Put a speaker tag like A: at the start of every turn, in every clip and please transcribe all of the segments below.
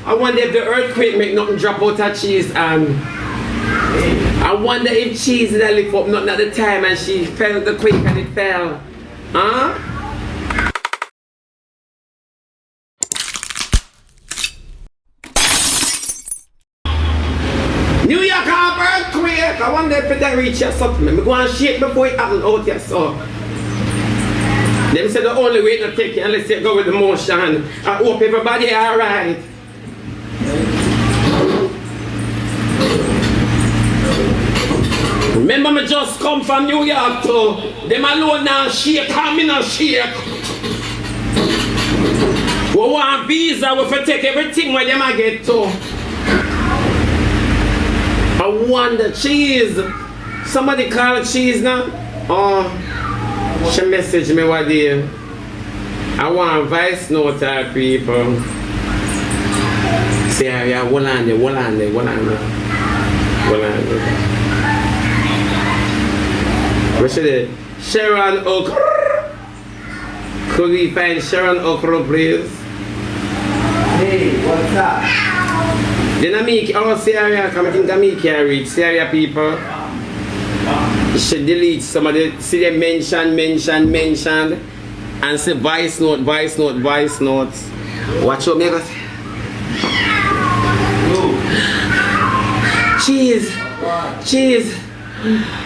A: I wonder if the earthquake make nothing drop out of cheese and I wonder if cheese did lift up nothing at the time and she felt the quake and it fell. Huh? New York have earthquake! I wonder if it reach or something. I'm going to shake before it happens out here, so. Them say the only way to take it unless you go with the motion. I hope everybody alright. Remember me just come from New York too. Them alone now shake, come in and shake. We want visa, we for take everything where them I get to. I wonder, cheese. Somebody call cheese now? Oh, she message me what day. I want voice note to people. Say, yeah, hold on there. Where should it? Sharon Okro. Could we find Sharon Okro, please?
B: Hey, what's up?
A: Then I make our Syria, come I think I make her read Syria people. You should delete some of the, see them mentioned, and say voice notes. Watch out, me go. Cheese.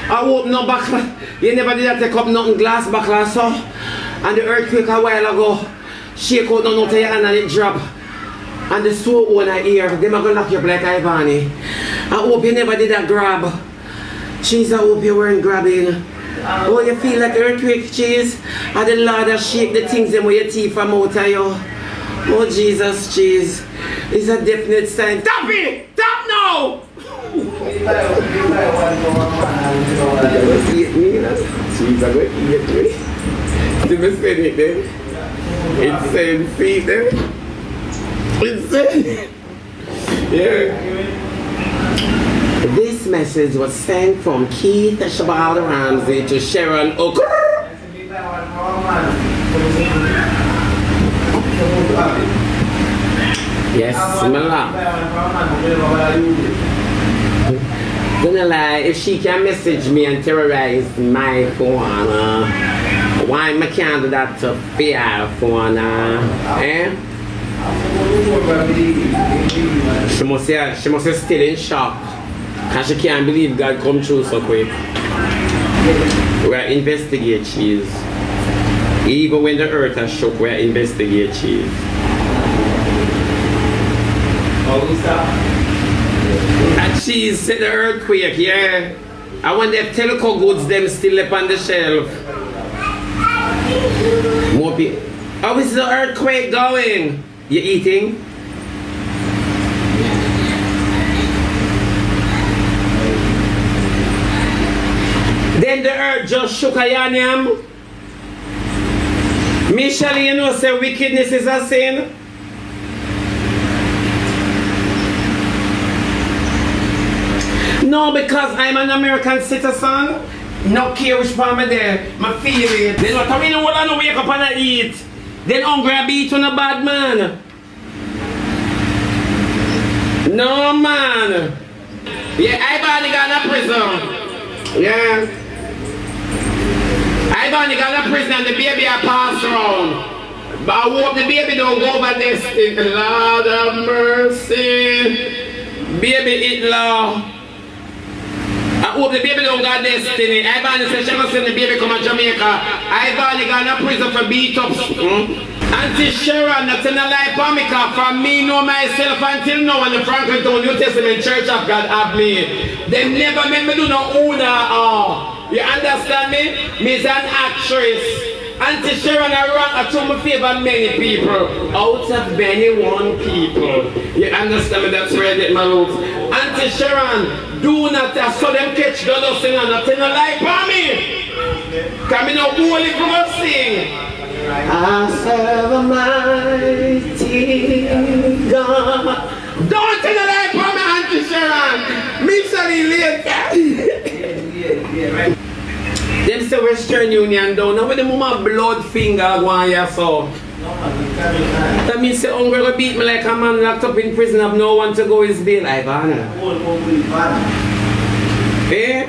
A: I hope no backlash. You never did that take up nothing glass backlash, so. And the earthquake a while ago, shake out nothing out of your hand and it drop. And the so owner here, them are gonna lock you up like Ivany. I hope you never did that grab. Cheese, I hope you weren't grabbing. Oh, you feel like earthquake, cheese? And the Lord that shake the things them with your teeth from out of you. Oh, Jesus, cheese. It's a definite sign. Stop it! Stop now! Cheese, I'm going to eat me. See me say it then? It's saying, see them? It's saying. Yeah. This message was sent from Keith Shebada Ramsey to Sharon Okro. Yes, Mala. Gonna lie, if she can message me and terrorize my phone, why I can't do that to fear phone, eh? She must be still in shock. Because she can't believe God come through so quick. We're investigate cheese. Even when the earth has shook, we're investigate cheese. And cheese said the earthquake, yeah. I wonder if teleco goods them still up on the shelf. More people. How is the earthquake going? You eating? Then the earth just shook a yam. Michelle, you know, say wickedness is a sin. No, because I'm an American citizen. No care which part I'm there. My feel it. Then what I mean, what I know, wake up and I eat. Then hungry I beat on a bad man. No, man. Yeah, Ivany got in prison. Yeah. Ivany got in prison and the baby I pass around. But I hope the baby don't go over this thing. Lord have mercy. Baby it law. I hope the baby don't got destiny. Ivany said she must send the baby come to Jamaica. Ivany got in prison for beat up. Auntie Sharon, that's in a life for me, from me know myself until now in the Franklin Town New Testament Church of God have me. They never made me do no owner. You understand me? Me's an actress. Auntie Sharon, I show my favor many people. Out of many one people. You understand me? That's where I get my roots. Auntie Sharon, do not so them catch the dust and nothing like for me. Come in a holy girl sing. I serve a mighty God. Don't tell the light for me, Auntie Sharon. Me sorry later. Them me say Western Union down. Now with the mama blood finger go on here so. That means say hunger go beat me like a man locked up in prison have no one to go his bail. Ivany. Eh?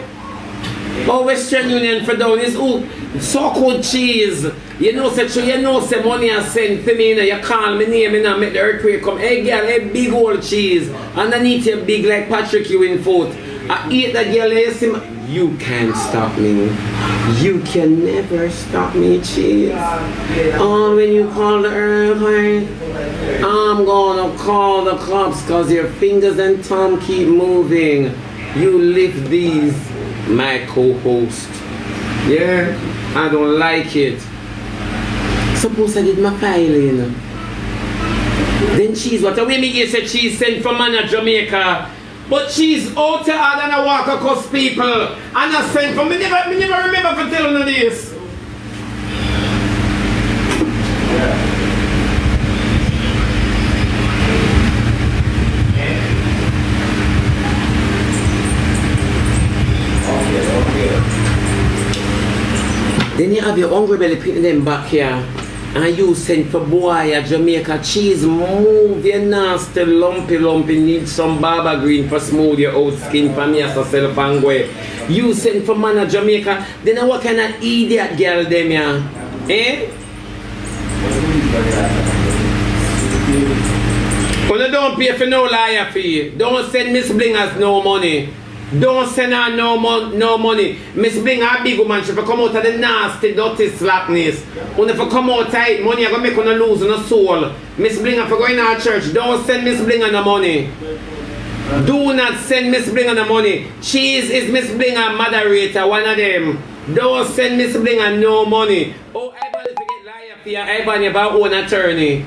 A: But Western Union for down is who? So-called cheese. You know, say money I send to me, you know, you call me name and I make the earthquake come. Hey girl, hey big old cheese. Underneath you big like Patrick Ewin foot. I eat that girl, you can't stop me. You can never stop me, cheese. Oh, when you call the earthquake, I'm gonna call the cops cause your fingers and thumb keep moving. You lift these, my co-host. Yeah, I don't like it. Suppose I did my filing. Then cheese, what a way me get say cheese sent from man at Jamaica. But cheese out there than I walk across people. And I sent from me never remember for telling you this. Then you have your hungry belly putting them back here. And you send for boy at Jamaica cheese, move your nasty lumpy, need some baba green for smooth your old skin for me as a self and go. You send for man at Jamaica, then what kind of idiot girl them ya? Eh? Well, you don't pay for no liar fee. Don't send Miss Blingers no money. Don't send her no money. Miss Bling a big woman, she for come out of the nasty, dirty slackness. When if you come out tight, money are gonna make her lose her soul. Miss Bling for going to our church, don't send Miss Bling no money. Do not send Miss Bling no money. Cheese is Miss Bling a moderator, one of them. Don't send Miss Bling no money. Oh, everybody forget liar for you, everybody about own attorney.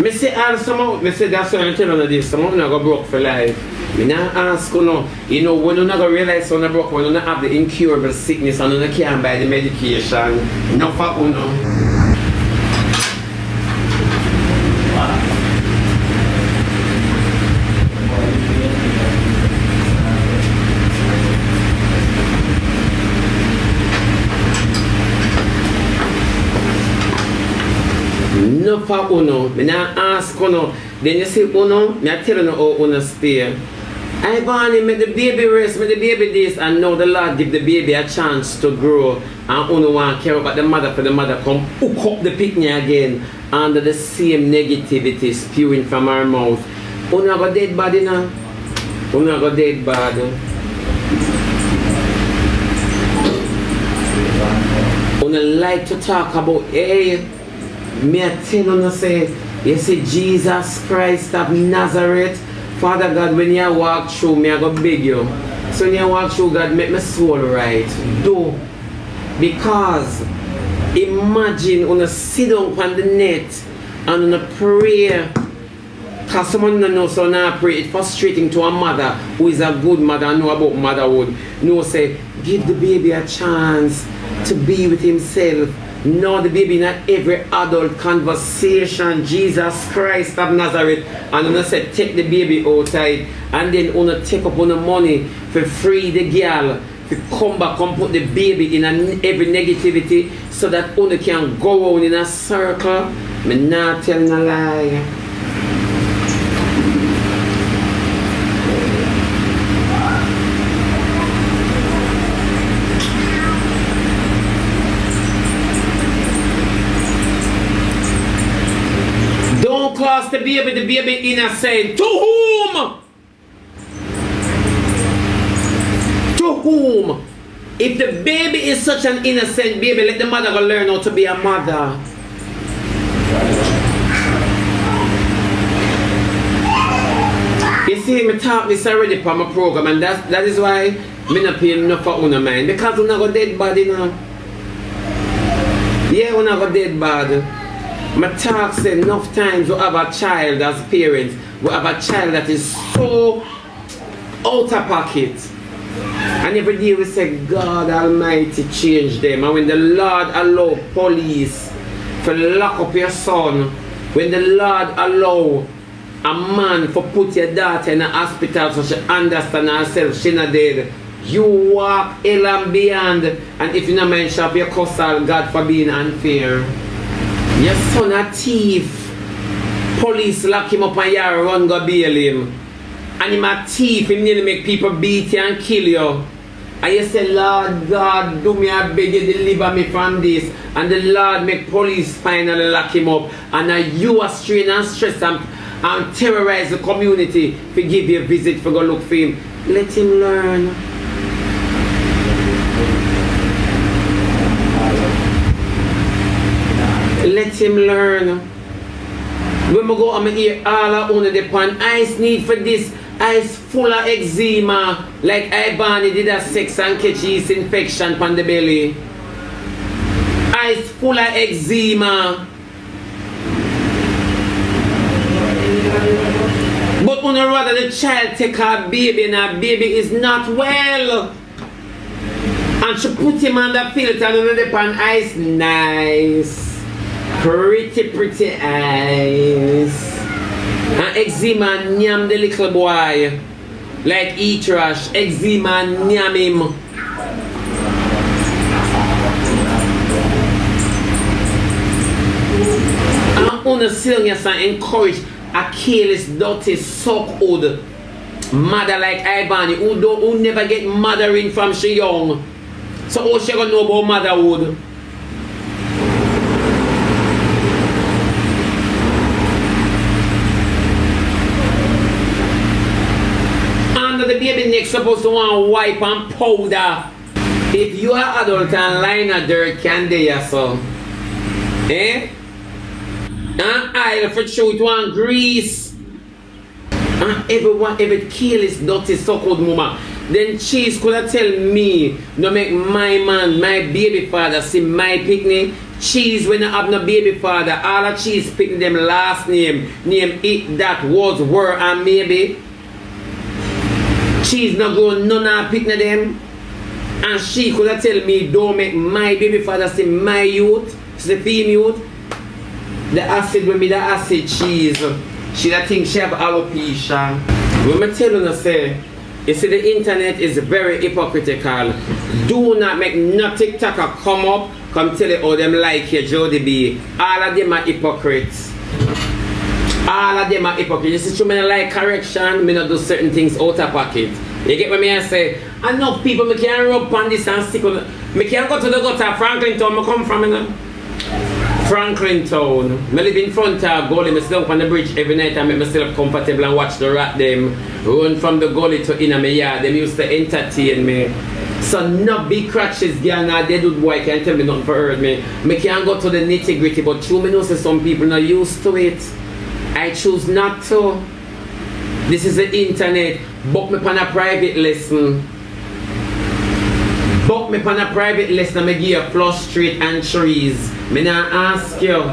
A: Me say all some me say that's why I tell you this, some of them go broke for life. Me not ask you no, you know when you not go realize when you broke, when you not have the incurable sickness and you can't buy the medication, no for you know. No for uno, me not ask uno. Then you say uno, me I tell you how uno stay. Ivany make the baby rest, make the baby this, and now the Lord give the baby a chance to grow. And uno want care about the mother for the mother come hook up the picnic again under the same negativity spewing from her mouth. Uno go dead bad, you know? Uno go dead bad. Uno like to talk about, hey, me I tell you say, you see Jesus Christ of Nazareth, Father God, when you walk through me I go beg you. So when you walk through God, make my soul right. Do. Because imagine when you sit down on the net and you pray. Because someone don't know so now pray. It's frustrating to a mother who is a good mother and know about motherhood. No say, give the baby a chance to be with himself. No, the baby not every adult conversation. Jesus Christ of Nazareth. And you say take the baby outside and then you take up on the money for free the girl to come back and put the baby in every negativity so that you can go on in a circle. Me not telling a lie. Class the baby innocent. To whom? To whom? If the baby is such an innocent baby, let the mother go learn how to be a mother. You see, me talk this already from my program, and that is why me not pay enough for una mind. Because una go dead bad, you know. Yeah, una go dead bad. My talk said enough times we have a child as parents, we have a child that is so out of pocket. And every day we say, God Almighty change them. And when the Lord allow police to lock up your son When the Lord allow a man for put your daughter in a hospital so she understand herself, she not dead. You walk hell and beyond, and if you not mind shop your cuss all God for being unfair. Your son a thief. Police lock him up and you run go bail him. And him a thief, him nearly make people beat you and kill you. And you say, Lord God, do me a beg you, deliver me from this. And the Lord make police finally lock him up. And you are strain and stress and terrorize the community to give you a visit for go look for him. Let him learn. Let him learn. When we go, I'm here all I own the pan. Ice need for this. Ice full of eczema. Like Ivany did a sex and catch yeast infection on the belly. Ice full of eczema. But when rather the child take her baby and her baby is not well. And she put him on the filter and the pan ice. Nice. Pretty eyes. And eczema nyam the little boy. Like trash. Eczema nyam him. And on the serious and encourage a careless, dirty, suck-old mother like Ivany who never get mothering from she young. So how she gonna know about motherhood? The baby neck supposed to want wipe and powder. If you are adult and line of dirt can do yourself. Eh? And oil for show it want grease. And every careless dirty so-called mama. Then cheese could have tell me no make my man, my baby father see my picnic. Cheese when I have no baby father, all the cheese picking them last name it that was were and maybe. She's not going none of picking them. And she could have tell me don't make my baby father see my youth, the female youth. The acid with me, the acid cheese. She that think she have alopecia. When I tell you say, you see the internet is very hypocritical. Do not make no TikToker come up, come tell you how them like you, Jody B. All of them are hypocrites. All of them are hypocrites. You see, true, I like correction, I don't do certain things out of pocket. You get what me I say? Enough people, I can't rub on this and stick on it. I can't go to the gutter, Franklin Town, I come from, you know? Franklin Town. I live in front of Gully, I sit down on the bridge every night and make myself comfortable and watch the rat them run from the gully to in my yard. Them used to entertain me. So no big crutches, girl, now dead old boy can't tell me nothing for hurt me. I can't go to the nitty gritty, but true, I know some people not used to it. I choose not to. This is the internet. Book me on a private lesson. Book me on a private lesson. I give you flush straight and trees. Me not ask you.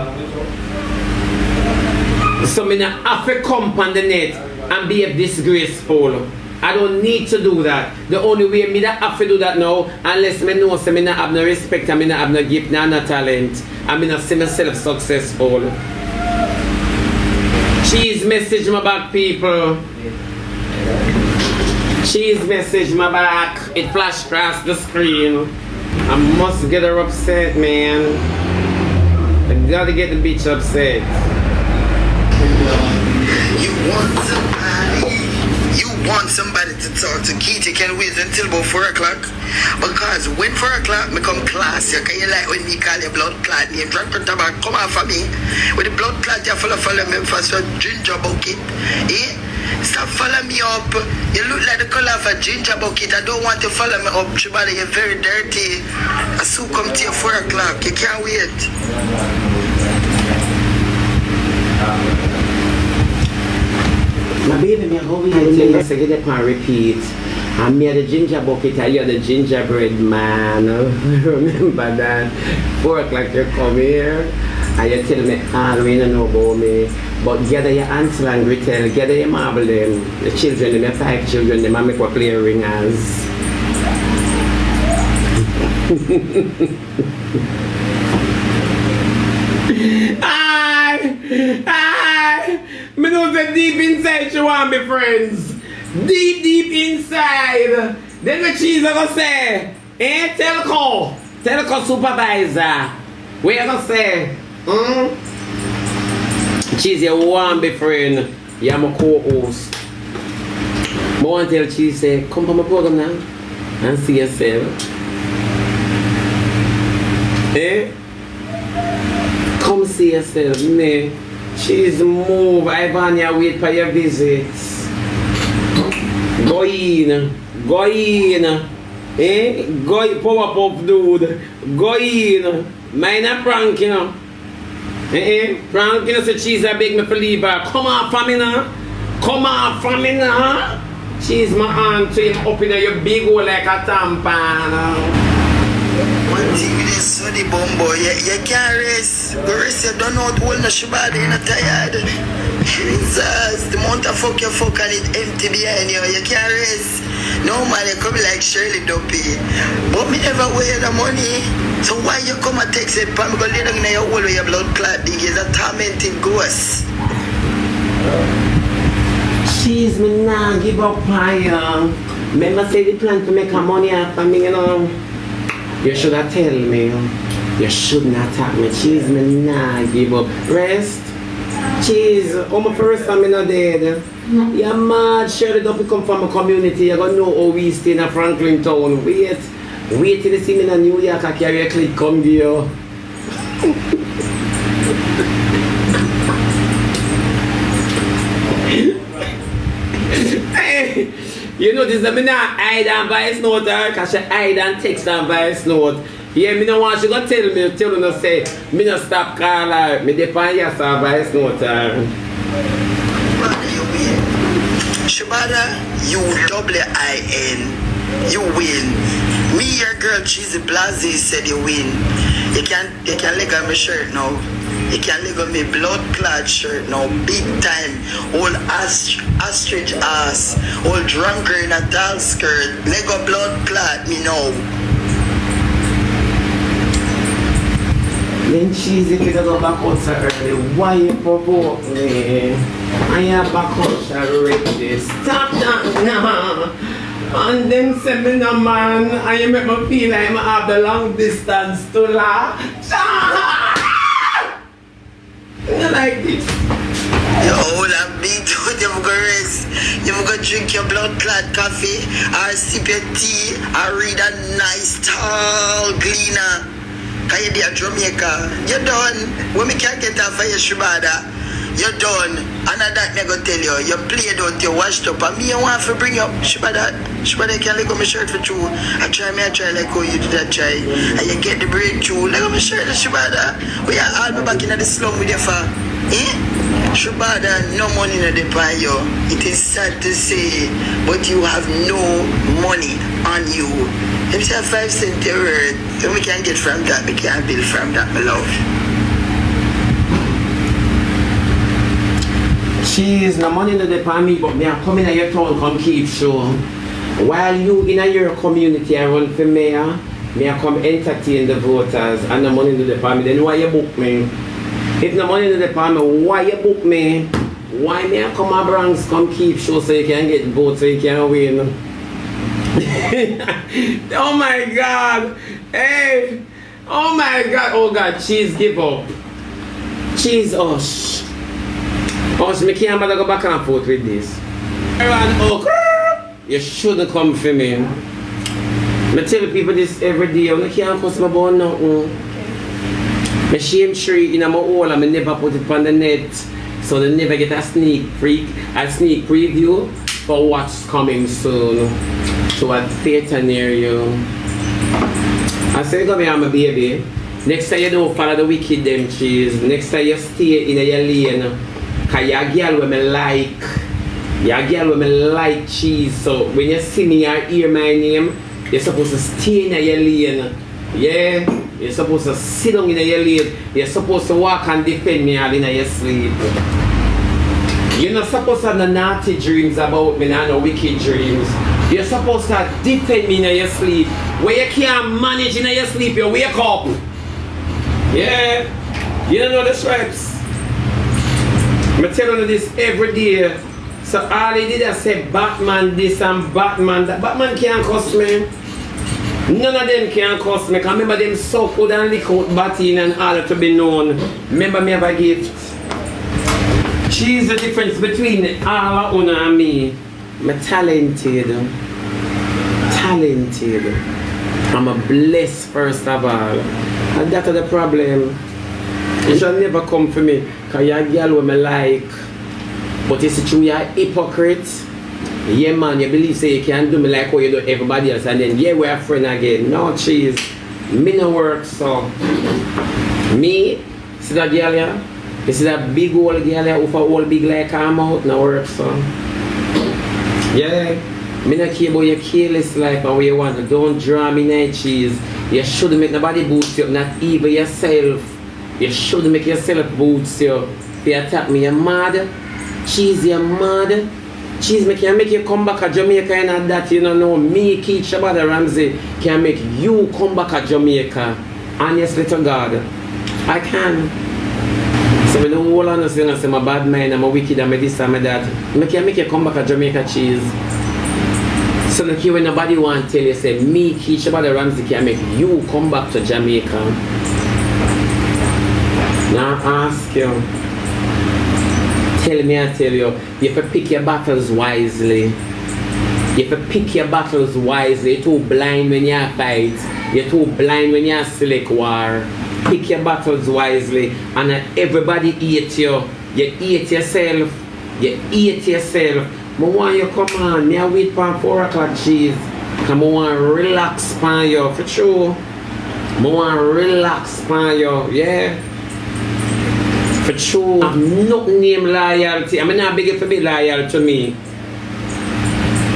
A: So me not have to come on the net and be disgraceful. I don't need to do that. The only way me not have to do that now, unless me know so me not have no respect and me not have no gift, no talent, and me not see myself successful. Cheese message my back, people. Cheese message my back. It flashed across the screen. I must get her upset, man. I gotta get the bitch upset.
C: You want somebody to talk to. Keith, you can wait until about 4 o'clock. Because when 4 o'clock me come class, you can you like when me call your blood clot name, drunk on tobacco, come out for me. With the blood clot, you follow me first for ginger bucket. Eh? Stop following me up. You look like the color of a ginger bucket. I don't want to follow me up. Shebada, you're very dirty. I soon come to you 4 o'clock. You can't wait.
A: My baby, me go over here to get up and repeat. And me the ginger bucket, and you're the gingerbread man. Remember that? 4 o'clock you come here, and you tell me all we don't know about me. But gather your answer and retell, gather your marble them. The children, them, your 5 children, them, and make what play ringers. Ah, Me know that deep inside she want me friends. Deep inside. Then the cheese I gonna say, telco supervisor. What you gonna say? Cheese, you want me friend. You're my co-host. I want to tell Cheese, say, come to my program now and see yourself. Come see yourself, me. Cheese, move. Ivany, wait for your visits. Go in. Go in. Go in, power pop dude. Go in. Mine a prank, you know. Prank, you know, say Cheese, I beg me to leave her. Come on for me now. Come on for me now. Cheese, my aunt, to him up in your big hole like a tampon.
C: One thing with this sunny bumbo, you can't race. The rest you don't know how to hold no Shebada, you're not tired. Jesus, the amount of fuck you fuck and it empty behind you, you can't race. No man, you come like Shirley Duppy. But me never wear the money. So why you come and text it? I'm going to lay down in your hole with your blood clot dig. It's a tormenting ghost.
A: Cheese, me nah give up on you. Remember say the plan to make a money after me, you know. You should have tell me. You shouldn't attack me. Cheese, me nah give up. Rest. Cheese, my first time I'm not dead. You're mad. Shirley don't come from a community. You're going to know how we stay in Franklin Town. Wait till you see me in New York. I carry a clip come to you. You know this, I mean, not hide and voice note her, because she hide and text and voice note. Yeah, me no want she gonna tell me, say, me no stop call her, me depend yes and voice note her.
C: Shebada, you W-I-N, you win. Me, your girl, Cheesy Blasi said you win. You can leg on my shirt now. You can leg on my blood clad shirt now, big time. Old ostrich ass, old drunker in a tall skirt. Leg on blood clad me now.
A: Then Cheesy, if you don't go back out so early, why you provoke me? I am back out so already. Stop that now. And then say me no man, and you make me feel like I have the long distance to laugh. You like this?
C: You old and big, you've got rest. You've got drink your blood clad coffee, or sip your tea, or read a nice tall gleaner. Cause you're there Jamaica. You're done. When me can't get off of your Shebada, you're done. And that me go tell you, you played out, you washed up. And me I want to bring up Shebada can let go my shirt for you. I try like how you did that try. And you get the breakthrough. Let go my shirt, Shebada. We are all back in the slum with your fa. Shebada, no money in the pay you. It is sad to say, but you have no money on you. If you have 5 cents a word, then we can get from that, we can build from that, my love.
A: Cheese, no money in the pay me, but me I come in your town, come keep show. While you in your community I run for mayor, me I come entertain the voters and no money in the pay me, then why you book me? If no money in the pay me, why you book me? Why me I come a Bronx, come keep show so you can get votes so you can win? Oh my God! Hey! Oh my God! Oh God! Cheese, give up. Cheese, hush. Hush, me can't bother go back and forth with this. You shouldn't come for me. I tell people this every day. I can't cuss about nothing. My shame tree in my hole and I never put it on the net. So they never get a sneak preview for what's coming soon. To a theater near you. I say go behind my baby. Next time you don't follow the wicked them Cheese. Next time you stay in your lane. Cause you're a girl with me like. You're a girl with me like Cheese. So when you see me or hear my name, you're supposed to stay in your lane. Yeah? You're supposed to sit down in your lane. You're supposed to walk and defend me all in your sleep. You're not supposed to have no naughty dreams about me, no wicked dreams. You're supposed to defend me in your sleep. Where you can't manage in your sleep, you wake up. Yeah? You don't know the stripes. I tell you this every day. So all he did is say Batman this and Batman that. Batman can't cuss me. None of them can cuss me. Cause remember them so good and lick out batting and all to be known. Remember me have a gift. She's the difference between all Una and me. I'm talented. Talented. I'm a blessed first of all. And that's the problem. You shall never come for me. Cause you're a girl who I like. But you see true, you're a hypocrite. Yeah man, you believe say you can do me like how you do everybody else and then yeah we're a friend again. No cheese. Me no work so. Me, see that girl here? You see that big old girl here with a whole big like her mouth? No work so. Yeah. Me no care about your careless life and what you want. Don't draw me night cheese. You shouldn't make nobody boost you, not even yourself. You shouldn't make yourself boost you. If you attack me, you're mad. Cheese, you're mad. Cheese can make you come back to Jamaica and that, you know, me, Keith, Shebada, Ramsey, can make you come back to Jamaica. Honestly to God, I can. So when the whole honest thing, I say my bad mind, I'm a wicked, I'm a this, I'm a that. I can make you come back to Jamaica, cheese. So like when nobody want to tell you, say me, Keith, Shebada, Ramsey, can make you come back to Jamaica. Now I ask you. Tell me, I tell you, you have to pick your battles wisely. You have to pick your battles wisely. You're too blind when you fight. You're too blind when you select war. Pick your battles wisely. And everybody hate you. You hate yourself. You hate yourself. I want you come on. Me wait for 4 o'clock cheese. Because I want to relax on you. For sure. I want to relax on you. Yeah. For sure, I'm not named loyalty. I'm not begging to be loyal to me.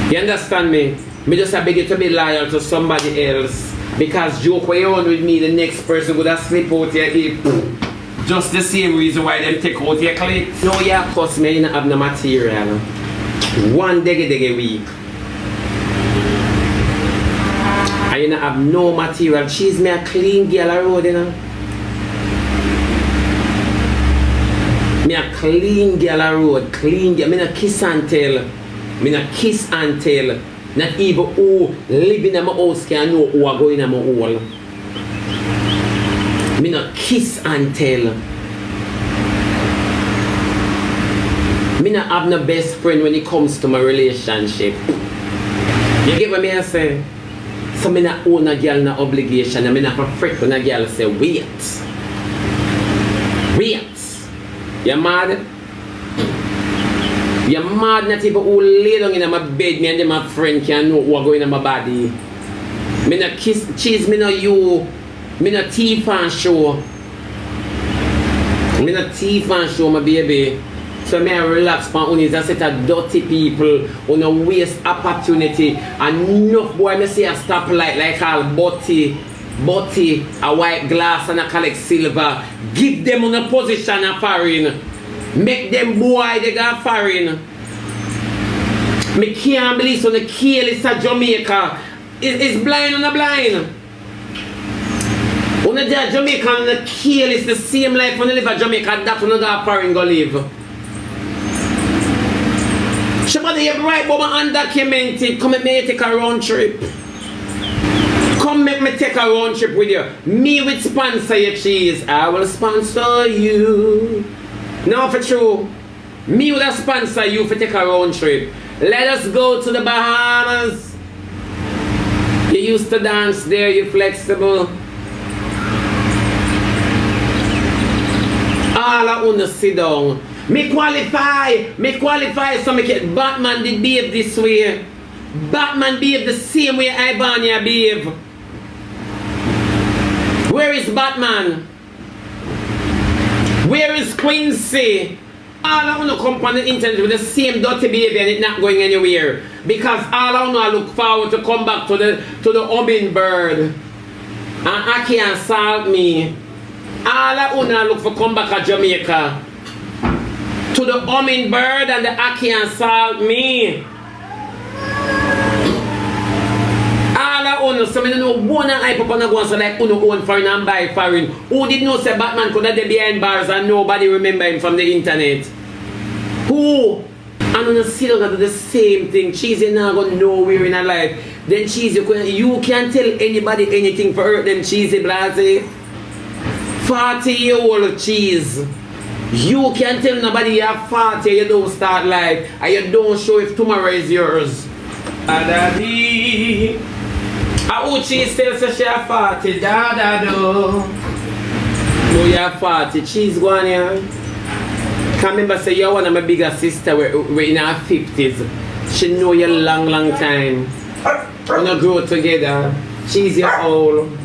A: You understand me? Me just beg you to be loyal to somebody else. Because joke what you on with me, the next person would have slip out your hip. Just the same reason why them take out your clip. No, you cost me, you don't have no material. One dege week. And you don't have no material. She's me a clean girl on road, you know. Me a clean girl on road, clean girl. Me no kiss and tell. Me no kiss and tell. Not even who living in my house can know who are going in my hole. Me no kiss and tell. Me no have no best friend when it comes to my relationship. You get what me I say? So me no own a girl no obligation and me not afraid when a girl say wait. Wait. You're mad? You're mad not even who lay down in my bed, me and then my friend can know what's going on my body. Me no kiss, cheese, me no you. Me no teeth and show. Me no teeth and show, my baby. So me I relax for only a set of dirty people who no waste opportunity. And enough boy me see a stoplight like all butty, a white glass and a collect silver. Give them on a position of foreign. Make them boy they got foreign. Me can't believe so the careless of Jamaica is blind on a blind. When they are Jamaica and the careless the same life when they live at Jamaica, that's when they got foreign go live. Shebada, you right but I'm undocumented. Come and make take a round trip. Come make me take a round trip with you. Me will sponsor your cheese. I will sponsor you. No, for true. Me will sponsor you for take a round trip. Let us go to the Bahamas. You used to dance there, you flexible. All I want to sit down. Me qualify so me get Batman did behave this way. Batman behave the same way Ivany behave. Where is Batman? Where is Quincy? All I want to come on the internet with the same dirty behavior and it's not going anywhere. Because all I want to look forward to come back to the hummingbird. And Aki and Salt me. All I want to look for come back to Jamaica. To the hummingbird and the Aki and Salt me. All I own, so I don't know one and I pop on a go so like uno own foreign and buy foreign. Who did know say Batman could have been behind bars and nobody remember him from the internet? Who? I'm gonna still gonna do the same thing. Cheesy not going nowhere in her life. Then Cheesy, you can't tell anybody anything for hurt them Cheesy Blase. 40-year-old Cheese. You can't tell nobody you're 40, you don't start life, and you don't show if tomorrow is yours. Daddy. Who Cheese tells her she's 40, da-da-do. No, you're 40, Cheese go on here. Can remember say you're one of my bigger sister, we're in our 50s. She know you long time. We don't grow together. She's your old.